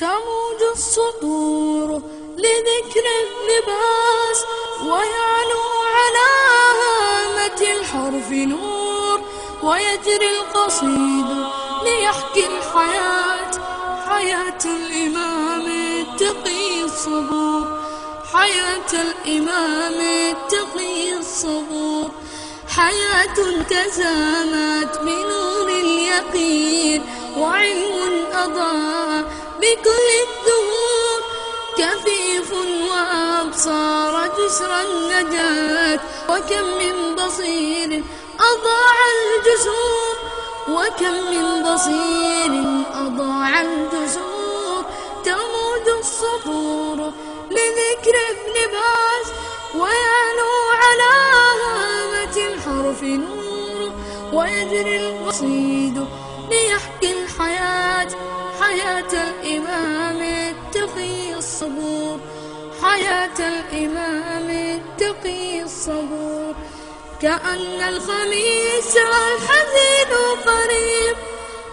تموج السطور لذكر اللباس، ويعلو على هامة الحرف نور، ويجري القصيد ليحكي الحياة، حياة الإمام التقي الصبور، حياة الإمام التقي الصبور، حياة تسامت بنور اليقين، وعلم أضاء بكل الدهور، كفيف وأبصار جسر النجاة، وكم من بصير أضاع الجسور، وكم من بصير أضاع الجسور. تموج السطور لذكر ابن باز، ويعلو على هامة الحرف نور، ويجري القصيد ليحكي الحياة، حياة الإمام التقي الصبور، حياة الإمام التقي الصبور. كأن الخميس الحزين قريب،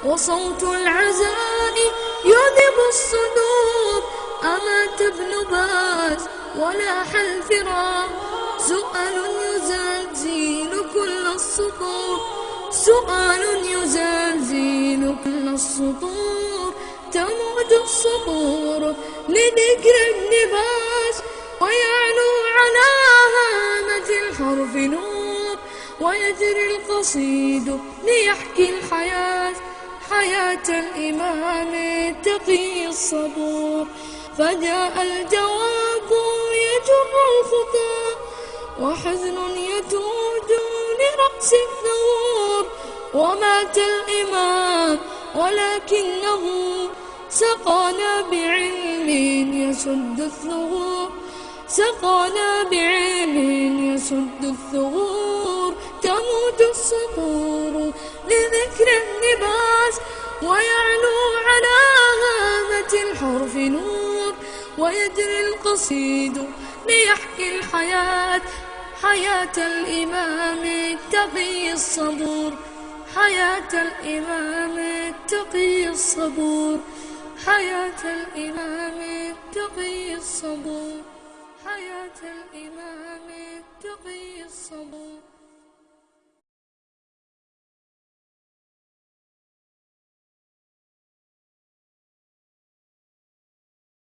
وصوت العزاء يذب الصدور. أمات ابن باز ولاح الفراق، سؤال يزلزل كل السطور، سؤال يزلزل كل السطور. تموج السطور لذكر ابن باز، ويعلو على هامة الحرف نور، ويجري القصيد ليحكي الحياة، حياة الإمام التقي الصبور. فجاء الجواب يجر الخطى، وحزن يتوج لرأس الثور. ومات الإمام ولكنه سقانا بعلم يسد الثغور، سقانا بعلم يسد الثغور. تموج السطور لذكر النباس، ويعلو على هامة الحرف نور، ويجري القصيد ليحكي الحياة، حياة الإمام التقي الصبور، حياة الإمام التقي الصبور، حياة الإمام التقي الصبور، حياة الإمام التقي الصبور.